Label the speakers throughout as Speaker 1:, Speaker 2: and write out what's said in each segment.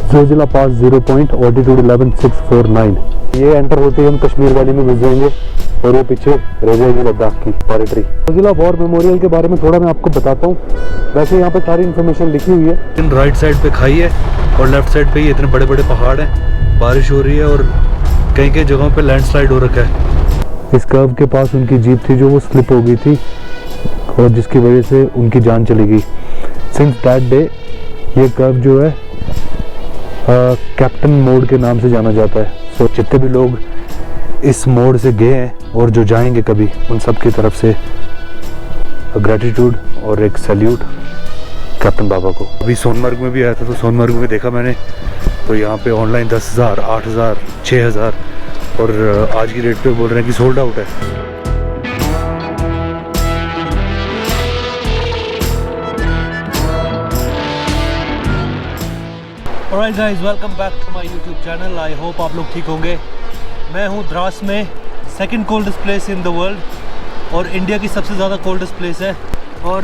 Speaker 1: जोजिला पास 0 point altitude 11649। ये enter होते ही हम कश्मीर वैली में घुस जाएंगे और वो पीछे रह जाएगी लद्दाख की टेरिटरी। जोजिला वॉर मेमोरियल के बारे में थोड़ा मैं आपको बताता हूँ। वैसे यहाँ पे सारी इन्फॉर्मेशन लिखी हुई है।
Speaker 2: राइट साइड पे खाई है और लेफ्ट साइड पे ये इतने बड़े बड़े पहाड़ हैं, बारिश हो रही है और कई कई जगहों पे लैंडस्लाइड हो रखा है।
Speaker 1: इस कर्व के पास उनकी जीप थी जो वो स्लिप हो गई थी और जिसकी वजह से उनकी जान चली गई। सिंस दैट डे ये कर्व जो है कैप्टन मोड के नाम से जाना जाता है। सो जितने भी लोग इस मोड से गए हैं और जो जाएंगे कभी, उन सब की तरफ से ग्रेटिट्यूड और एक सैल्यूट कैप्टन बाबा को। अभी सोनमर्ग में भी आया था तो सोनमर्ग में देखा मैंने, तो यहाँ पे ऑनलाइन 10,000, 8,000, 6,000 और आज की रेट पे बोल रहे हैं कि सोल्ड आउट है।
Speaker 2: Alright guys, welcome back to my YouTube channel. I hope आप लोग ठीक होंगे। मैं हूँ द्रास में, second coldest place in the world और इंडिया की सबसे ज़्यादा कोल्डेस्ट प्लेस है। और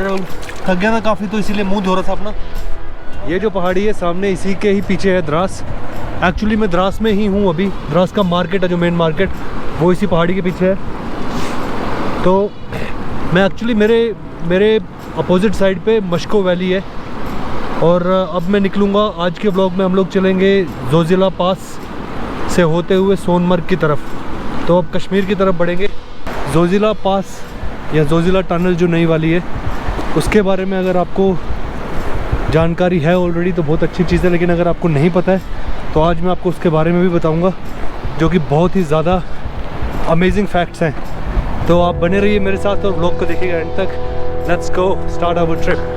Speaker 2: थक गया था काफ़ी तो इसीलिए मुंह धो रहा था अपना। ये जो पहाड़ी है सामने, इसी के ही पीछे है द्रास। एक्चुअली मैं द्रास में ही हूँ अभी। द्रास का मार्केट है जो मेन मार्केट, वो इसी पहाड़ी के पीछे है। तो मैं एक्चुअली मेरे अपोजिट साइड पे मशको वैली है और अब मैं निकलूँगा। आज के ब्लॉग में हम लोग चलेंगे जोजिला पास से होते हुए सोनमर्ग की तरफ। तो अब कश्मीर की तरफ बढ़ेंगे। जोजिला पास या जोजिला टनल जो नई वाली है, उसके बारे में अगर आपको जानकारी है ऑलरेडी तो बहुत अच्छी चीज़ है, लेकिन अगर आपको नहीं पता है तो आज मैं आपको उसके बारे में भी बताऊंगा, जो कि बहुत ही ज़्यादा अमेजिंग फैक्ट्स हैं। तो आप बने रहिए मेरे साथ और ब्लॉग को देखिएगा एंड तक। Let's go start our trip.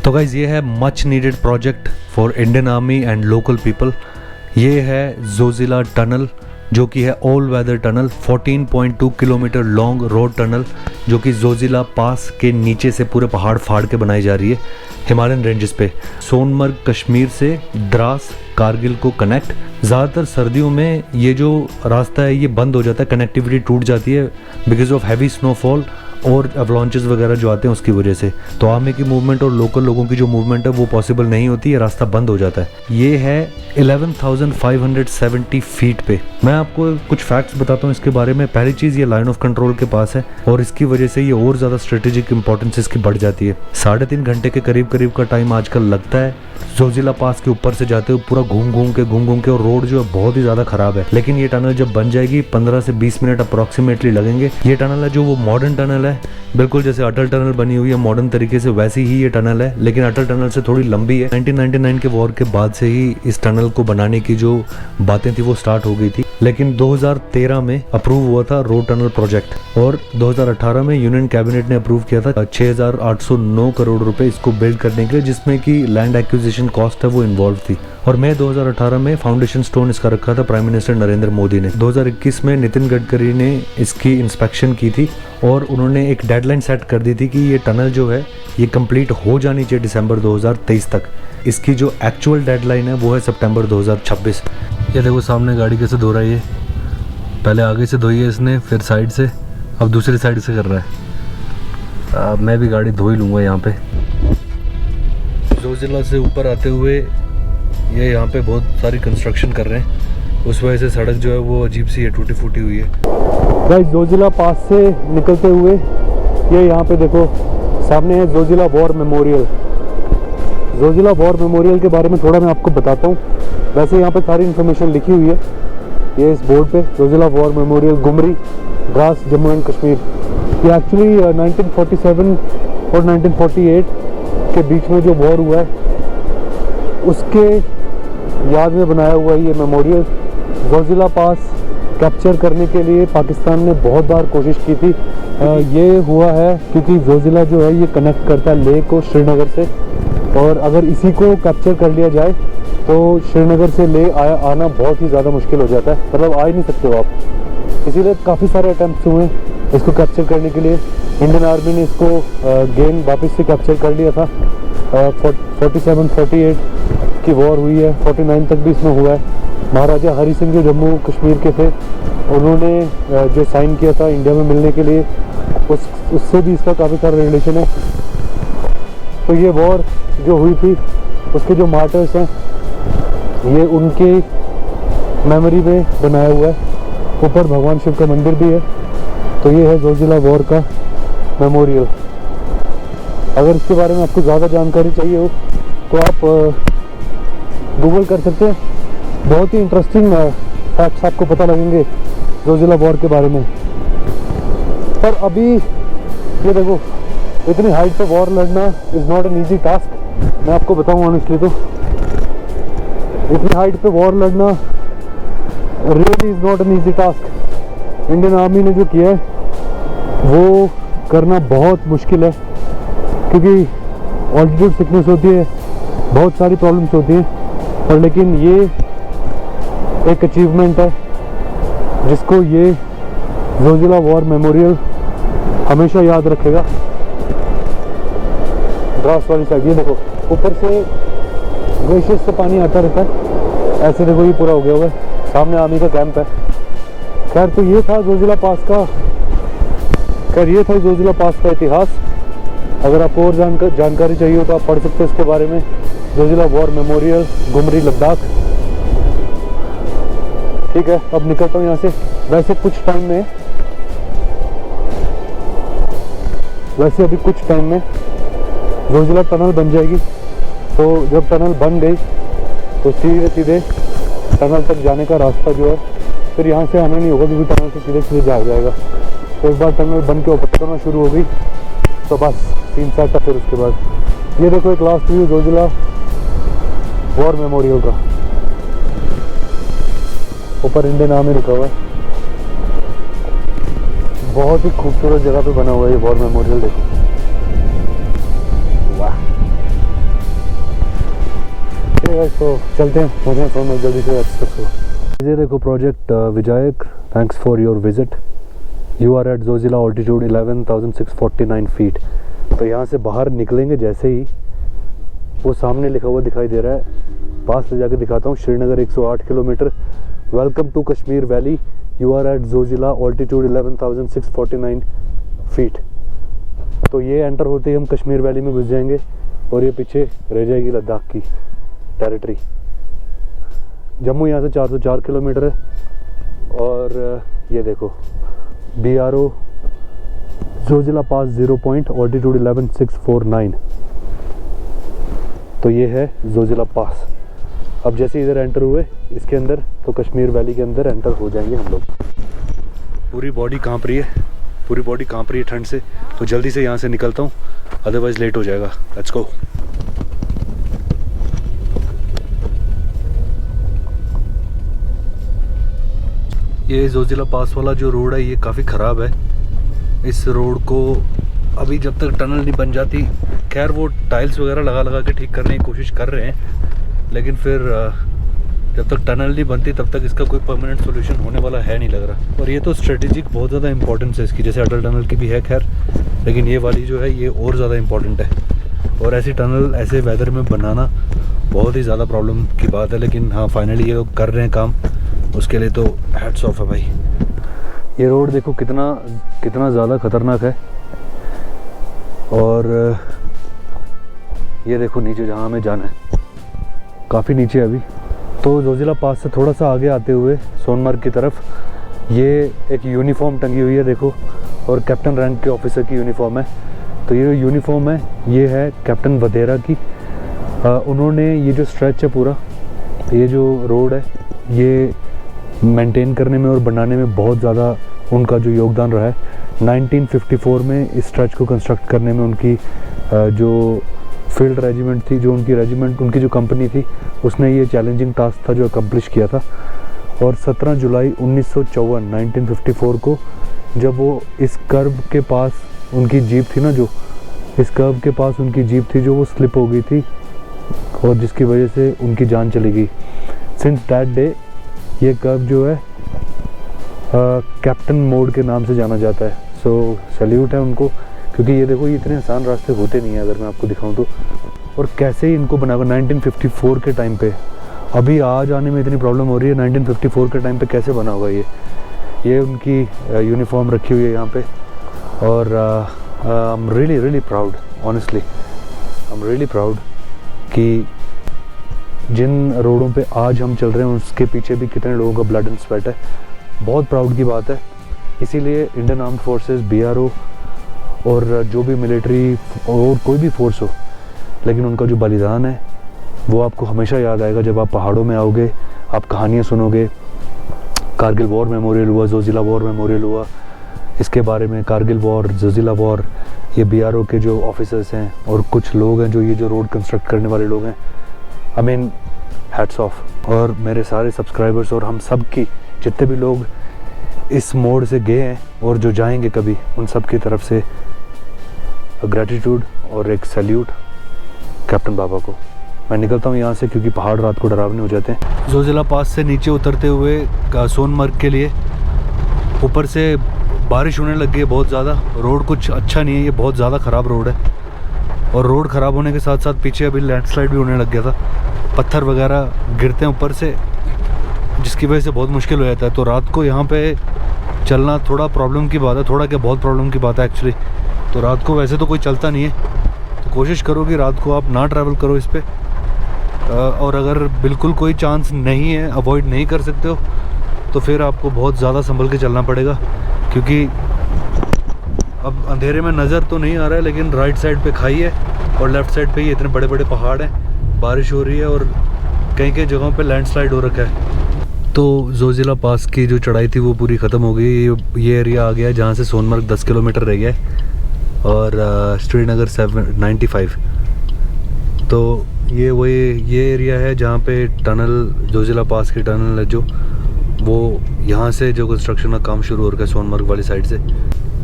Speaker 2: तो गाइज़ ये है much needed project for Indian army and local people. ये है जोजिला टनल, जो कि है all weather tunnel, 14.2 kilometre long road tunnel, जो कि जोजिला पास के नीचे से पूरे पहाड़ फाड़ के बनाई जा रही है हिमालयन रेंजेस पे। सोनमर्ग कश्मीर से द्रास कारगिल को कनेक्ट। ज़्यादातर सर्दियों में ये जो रास्ता है ये बंद हो जाता है, कनेक्टिविटी टूट जाती है बिकॉज ऑफ हैवी स्नोफॉल और अवलॉन्चेस वगैरह जो आते हैं उसकी वजह से। तो आर्मी की मूवमेंट और लोकल लोगों की जो मूवमेंट है वो पॉसिबल नहीं होती है, रास्ता बंद हो जाता है। ये है 11,570 फीट पे। मैं आपको कुछ फैक्ट्स बताता हूँ इसके बारे में। पहली चीज़, ये लाइन ऑफ कंट्रोल के पास है और इसकी वजह से ये और ज़्यादा स्ट्रेटेजिक इंपॉर्टेंस इसकी बढ़ जाती है। 3.5 घंटे के करीब का टाइम आजकल लगता है जोजिला पास के ऊपर से जाते हुए, पूरा घूम घूम के, और रोड जो है बहुत ही ज़्यादा ख़राब है। लेकिन ये टनल जब बन जाएगी 15 से 20 मिनट अप्रॉक्सीमेटली लगेंगे। ये टनल है जो वो मॉडर्न टनल है, बिल्कुल जैसे अटल टनल बनी हुई है मॉडर्न तरीके से, वैसी ही ये टनल है, लेकिन अटल टनल से थोड़ी लंबी है। 1999 के वॉर के बाद से ही इस टनल को बनाने की जो बातें थी वो स्टार्ट हो गई थी, लेकिन 2013 में अप्रूव हुआ था रोड टनल प्रोजेक्ट और 2018 में यूनियन कैबिनेट ने अप्रूव किया था 6,809 करोड़ रुपए इसको बिल्ड करने के लिए, जिसमें कि लैंड एक्विजिशन कॉस्ट है वो इन्वॉल्व थी। और मई 2018 में फाउंडेशन स्टोन इसका रखा था प्राइम मिनिस्टर नरेंद्र मोदी ने। 2021 में नितिन गडकरी ने इसकी इंस्पेक्शन की थी और उन्होंने एक डेडलाइन सेट कर दी थी कि ये टनल जो है ये कंप्लीट हो जानी चाहिए दिसंबर 2023 तक। इसकी जो एक्चुअल डेडलाइन है वो है सितंबर 2026। ये देखो सामने गाड़ी कैसे धो रहा है। ये पहले आगे से धोई है इसने, फिर साइड से, अब दूसरी साइड से कर रहा है। मैं भी गाड़ी धो ही लूँगा यहाँ पे। जोजिला से ऊपर आते हुए ये यहाँ पे बहुत सारी कंस्ट्रक्शन कर रहे हैं, उस वजह से सड़क जो है वो अजीब सी है, टूटी फूटी हुई है।
Speaker 1: गाइस जोजिला पास से निकलते हुए ये यहाँ पे देखो सामने है Zoji La war memorial. Zoji La war memorial के बारे में थोड़ा मैं आपको बताता हूँ। वैसे यहाँ पे सारी इन्फॉर्मेशन लिखी हुई है ये इस बोर्ड पे, Zoji La war memorial Gumri, Dras, Jammu and Kashmir. ये एक्चुअली 1947 और 1948 के बीच में जो वॉर हुआ है उसके याद में बनाया हुआ ये मेमोरियल। जोजिला पास कैप्चर करने के लिए पाकिस्तान ने बहुत बार कोशिश की थी। ये हुआ है क्योंकि जोजिला जो है ये कनेक्ट करता है लेह को श्रीनगर से, और अगर इसी को कैप्चर कर लिया जाए तो श्रीनगर से आना बहुत ही ज़्यादा मुश्किल हो जाता है, मतलब आ ही नहीं सकते हो आप। इसीलिए काफ़ी सारे अटैम्प्ट हुए इसको कैप्चर करने के लिए। इंडियन आर्मी ने इसको गेन वापस से कैप्चर कर लिया था। 47-48 की वॉर हुई है, 49 तक भी इसमें हुआ है। महाराजा हरि सिंह जो जम्मू कश्मीर के थे, उन्होंने जो साइन किया था इंडिया में मिलने के लिए, उससे भी इसका काफ़ी सारा रिलेशन है। तो ये वॉर जो हुई थी उसके जो मार्टर्स हैं ये उनके मेमोरी में बनाया हुआ है। ऊपर भगवान शिव का मंदिर भी है। तो ये है जोजिला वॉर का मेमोरियल। अगर इसके बारे में आपको ज़्यादा जानकारी चाहिए हो तो आप गूगल कर सकते हैं, बहुत ही इंटरेस्टिंग फैक्ट्स आपको पता लगेंगे जोजिला वॉर के बारे में। पर अभी ये देखो, इतनी हाइट पे वॉर लड़ना is not an easy task. मैं आपको बताऊँ ऑनेस्टली, तो इतनी हाइट पे वॉर लड़ना really is not an easy task. Indian army ने जो किया है वो करना बहुत मुश्किल है, क्योंकि ऑल्टीट्यूड सिकनेस होती है, बहुत सारी प्रॉब्लम्स होती हैं। पर लेकिन ये एक अचीवमेंट है जिसको ये जोजिला वॉर मेमोरियल हमेशा याद रखेगा। द्रास वाली साइड ये देखो, ऊपर से ग्लेशियर से पानी आता रहता है। ऐसे देखो ये पूरा हो गया हुआ है, सामने आर्मी का कैंप है। खैर तो ये था जोजिला पास का इतिहास। अगर आपको और जानकारी चाहिए हो तो आप पढ़ सकते हो इसके बारे में। जोजिला वॉर मेमोरियल, गुमरी, लद्दाख। ठीक है, अब निकलता हूँ यहाँ से। वैसे अभी कुछ टाइम में जोजिला टनल बन जाएगी। तो जब टनल बन गई तो सीधे टनल तक जाने का रास्ता जो है फिर यहाँ से आना नहीं होगा, क्योंकि टनल से सीधे जाएगा। तो एक बार टनल बन के ऊपर करना शुरू हो गई तो बस सीन सेट है। फिर उसके बाद ये देखो एक last view Zoji La war memorial का। ऊपर इंडियन आर्मी लिखा हुआ है। बहुत ही खूबसूरत जगह पे बना हुआ है ये वॉर मेमोरियल, देखो। वाह, तो चलते हैं फोन जल्दी से एक्सप्रेस को। ये देखो project Vijayak, thanks for your visit. You are at Zojila altitude 11,649 feet. तो यहाँ से बाहर निकलेंगे जैसे ही वो सामने लिखा हुआ दिखाई दे रहा है, पास ले जाके दिखाता हूँ, Srinagar 108 kilometre. Welcome to Kashmir valley, you are at Zojila altitude 11,649 feet. तो ये एंटर होते ही हम कश्मीर वैली में घुस जाएंगे और ये पीछे रह जाएगी लद्दाख की टेरिटरी। जम्मू यहाँ से 404 किलोमीटर है। और ये देखो BRO जोजिला पास 0 पॉइंट, ऑल्टीट्यूड 11,649। तो ये है जोजिला पास। अब जैसे इधर एंटर हुए इसके अंदर तो कश्मीर वैली के अंदर एंटर हो जाएंगे हम लोग। पूरी बॉडी कांप रही है ठंड से। तो जल्दी से यहाँ से निकलता हूँ, अदरवाइज लेट हो जाएगा। Let's go. ये जोजिला पास वाला जो रोड है ये काफ़ी ख़राब है। इस रोड को अभी जब तक टनल नहीं बन जाती, खैर वो टाइल्स वगैरह लगा के ठीक करने की कोशिश कर रहे हैं, लेकिन फिर जब तक टनल नहीं बनती तब तक इसका कोई परमानेंट सोल्यूशन होने वाला है नहीं लग रहा। और ये तो स्ट्रेटेजिक बहुत ज़्यादा इंपॉर्टेंस है इसकी, जैसे अटल टनल की भी है खैर, लेकिन ये वाली जो है ये और ज़्यादा इम्पॉर्टेंट है। और ऐसी टनल ऐसे वेदर में बनाना बहुत ही ज़्यादा प्रॉब्लम की बात है, लेकिन हाँ फाइनली ये लोग कर रहे हैं काम, उसके लिए तो हैट्स ऑफ है भाई। ये रोड देखो कितना ज़्यादा ख़तरनाक है। और ये देखो नीचे जहाँ हमें जाना है, काफ़ी नीचे अभी। तो जोजिला पास से थोड़ा सा आगे आते हुए सोनमर्ग की तरफ ये एक यूनिफॉर्म टंगी हुई है देखो, और कैप्टन रैंक के ऑफिसर की यूनिफॉर्म है। तो ये जो यूनिफॉर्म है ये है कैप्टन वधेरा की। उन्होंने ये जो स्ट्रेच है पूरा, ये जो रोड है ये मेंटेन करने में और बनाने में बहुत ज़्यादा उनका जो योगदान रहा है। 1954 में इस स्ट्रेच को कंस्ट्रक्ट करने में उनकी जो फील्ड रेजिमेंट थी, जो उनकी जो कंपनी थी, उसने ये चैलेंजिंग टास्क था जो अकम्प्लिश किया था। और 17 जुलाई 1954 को जब वो इस कर्व के पास उनकी जीप थी ना, जो इस कर्व के पास उनकी जीप थी जो वो स्लिप हो गई थी और जिसकी वजह से उनकी जान चली गई। सिंस दैट डे ये कर्व जो है कैप्टन मोड के नाम से जाना जाता है। सो सैल्यूट है उनको, क्योंकि ये देखो ये इतने आसान रास्ते होते नहीं हैं अगर मैं आपको दिखाऊं तो। और कैसे ही इनको बना हुआ 1954 के टाइम पे, अभी आज आने में इतनी प्रॉब्लम हो रही है, 1954 के टाइम पे कैसे बना होगा ये उनकी यूनिफॉर्म रखी हुई है यहाँ पे। और I am really proud, honestly I am really proud कि जिन रोडों पे आज हम चल रहे हैं उसके पीछे भी कितने लोगों का ब्लड एंड स्वेट है। बहुत प्राउड की बात है। इसीलिए इंडियन आर्म्ड फोर्सेस, BRO और जो भी मिलिट्री और कोई भी फोर्स हो, लेकिन उनका जो बलिदान है वो आपको हमेशा याद आएगा जब आप पहाड़ों में आओगे, आप कहानियाँ सुनोगे। कारगिल वॉर मेमोरियल हुआ, जोजिला वॉर मेमोरियल हुआ, इसके बारे में कारगिल वॉर, जोजिला वॉर, ये BRO के जो ऑफिसर्स हैं और कुछ लोग हैं जो ये जो रोड कंस्ट्रक्ट करने वाले लोग हैं, आई मीन हैट्स ऑफ। और मेरे सारे सब्सक्राइबर्स और हम सब की जितने भी लोग इस मोड़ से गए हैं और जो जाएंगे कभी, उन सब की तरफ से ग्रैटिट्यूड और एक सैल्यूट कैप्टन बाबा को। मैं निकलता हूँ यहाँ से क्योंकि पहाड़ रात को डरावने हो जाते हैं। जोजिला पास से नीचे उतरते हुए सोनमर्ग के लिए ऊपर से बारिश होने लग गई है बहुत ज़्यादा। रोड कुछ अच्छा नहीं है, ये बहुत ज़्यादा ख़राब रोड है। और रोड ख़राब होने के साथ साथ पीछे अभी लैंडस्लाइड भी होने लग गया था, पत्थर वगैरह गिरते हैं ऊपर से, जिसकी वजह से बहुत मुश्किल हो जाता है। तो रात को यहाँ पे चलना थोड़ा प्रॉब्लम की बात है, थोड़ा क्या बहुत प्रॉब्लम की बात है एक्चुअली। तो रात को वैसे तो कोई चलता नहीं है, तो कोशिश करो कि रात को आप ना ट्रैवल करो इस पर। और अगर बिल्कुल कोई चांस नहीं है, अवॉइड नहीं कर सकते हो, तो फिर आपको बहुत ज़्यादा संभल के चलना पड़ेगा। क्योंकि अब अंधेरे में नज़र तो नहीं आ रहा है, लेकिन राइट साइड पे खाई है और लेफ़्ट साइड पे ही इतने बड़े बड़े पहाड़ हैं, बारिश हो रही है और कई कई जगहों पे लैंडस्लाइड हो रखा है। तो जोजिला पास की जो चढ़ाई थी वो पूरी ख़त्म हो गई। ये एरिया आ गया है जहाँ से सोनमर्ग 10 किलोमीटर रह गया है और श्रीनगर 95। तो ये एरिया है जहाँ पे टनल, जोजिला पास की टनल है जो, वो यहाँ से जो कंस्ट्रक्शन का काम शुरू हो रखा है सोनमर्ग वाली साइड से।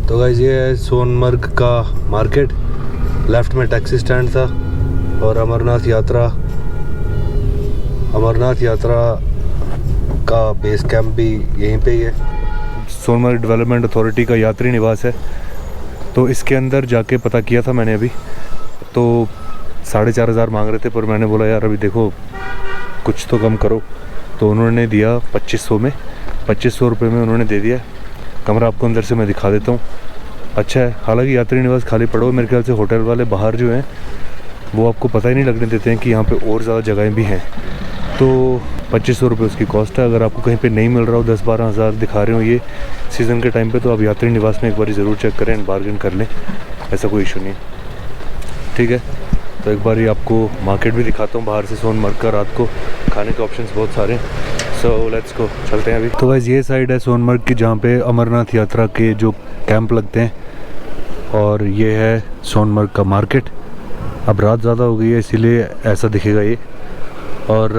Speaker 1: तो गाइस ये है सोनमर्ग का मार्केट, लेफ़्ट में टैक्सी स्टैंड था और अमरनाथ यात्रा का बेस कैंप भी यहीं पे ही है। सोनमर्ग डेवलपमेंट अथॉरिटी का यात्री निवास है। तो इसके अंदर जाके पता किया था मैंने अभी, तो 4,500 मांग रहे थे, पर मैंने बोला यार अभी देखो कुछ तो कम करो। तो उन्होंने दिया 2500 में, 2500 रुपये में उन्होंने दे दिया। कमरा आपको अंदर से मैं दिखा देता हूँ, अच्छा है। हालांकि यात्री निवास खाली पड़ा हुआ, मेरे ख्याल से होटल वाले बाहर जो हैं वो आपको पता ही नहीं लगने देते हैं कि यहाँ पे और ज़्यादा जगहें भी हैं। तो 2500 रुपये उसकी कॉस्ट है। अगर आपको कहीं पे नहीं मिल रहा हो, 10-12 हज़ार दिखा रहे हो ये सीज़न के टाइम पे, तो आप यात्री निवास में एक बार ज़रूर चेक करें, बार्गेन कर लें, ऐसा कोई इशू नहीं है, ठीक है। तो एक बार आपको मार्केट भी दिखाता हूँ बाहर से सोनमर्ग का। रात को खाने के ऑप्शंस बहुत सारे हैं। सो लेट्स गो, चलते हैं अभी। तो गाइस ये साइड है सोनमर्ग की जहाँ पे अमरनाथ यात्रा के जो कैंप लगते हैं, और ये है सोनमर्ग का मार्केट। अब रात ज़्यादा हो गई है इसीलिए ऐसा दिखेगा ये। और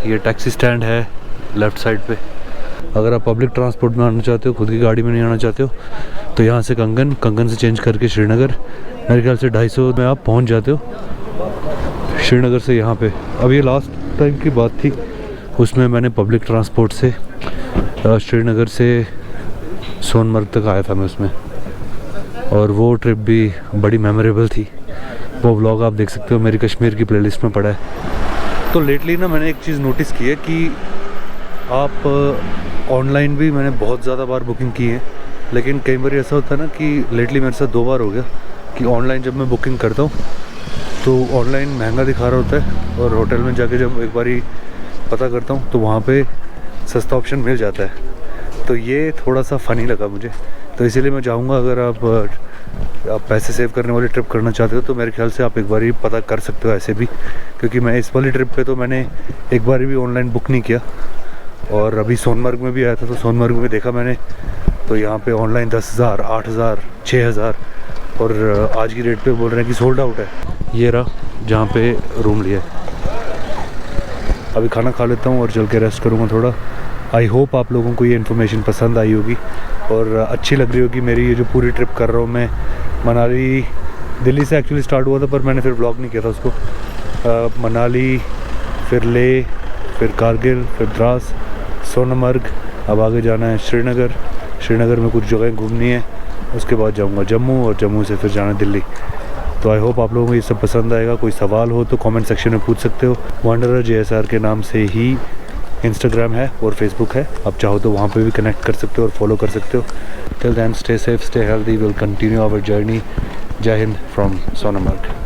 Speaker 1: ये टैक्सी स्टैंड है लेफ़्ट साइड पे। अगर आप पब्लिक ट्रांसपोर्ट में आना चाहते हो, खुद की गाड़ी में नहीं आना चाहते हो, तो यहाँ से कंगन से चेंज करके श्रीनगर, मेरे ख्याल से 250 में आप पहुँच जाते हो श्रीनगर से यहाँ पे। अब ये लास्ट टाइम की बात थी, उसमें मैंने पब्लिक ट्रांसपोर्ट से श्रीनगर से सोनमर्ग तक आया था मैं उसमें, और वो ट्रिप भी बड़ी मेमोरेबल थी। वो व्लॉग आप देख सकते हो, मेरी कश्मीर की प्लेलिस्ट में पड़ा है। तो लेटली ना मैंने एक चीज़ नोटिस की है कि आप ऑनलाइन भी मैंने बहुत ज़्यादा बार बुकिंग की है, लेकिन कई बार ऐसा होता है ना कि लेटली मेरे साथ 2 बार हो गया कि ऑनलाइन जब मैं बुकिंग करता हूँ तो ऑनलाइन महंगा दिखा रहा होता है, और होटल में जाके जब एक बारी पता करता हूँ तो वहाँ पे सस्ता ऑप्शन मिल जाता है। तो ये थोड़ा सा फ़नी लगा मुझे, तो इसीलिए मैं चाहूँगा अगर आप पैसे सेव करने वाली ट्रिप करना चाहते हो तो मेरे ख्याल से आप एक बारी पता कर सकते हो ऐसे भी, क्योंकि मैं इस वाली ट्रिप पे तो मैंने एक बार भी ऑनलाइन बुक नहीं किया। और अभी सोनमर्ग में भी आया था तो सोनमर्ग में देखा मैंने, तो यहाँ पे ऑनलाइन 10,000, 8,000, 6,000, और आज की रेट पे बोल रहे हैं कि सोल्ड आउट है। ये रहा जहाँ पे रूम लिया है। अभी खाना खा लेता हूँ और चल के रेस्ट करूँगा थोड़ा। आई होप आप लोगों को ये इन्फॉर्मेशन पसंद आई होगी और अच्छी लग रही होगी मेरी ये जो पूरी ट्रिप कर रहा हूँ मैं। मनाली दिल्ली से एक्चुअली स्टार्ट हुआ था, पर मैंने फिर ब्लॉग नहीं किया था उसको,
Speaker 2: मनाली, फिर लेह, फिर कारगिल, फिर द्रास, सोनमर्ग। अब आगे जाना है श्रीनगर। श्रीनगर में कुछ जगह घूमनी है, उसके बाद जाऊंगा जम्मू और जम्मू से फिर जाना दिल्ली। तो आई होप आप लोगों को ये सब पसंद आएगा। कोई सवाल हो तो कमेंट सेक्शन में पूछ सकते हो। वांडरर JSR के नाम से ही इंस्टाग्राम है और फेसबुक है, आप चाहो तो वहाँ पे भी कनेक्ट कर सकते हो और फॉलो कर सकते हो। Till then stay safe, stay healthy, will continue our journey. Jai Hind from Sonamarg.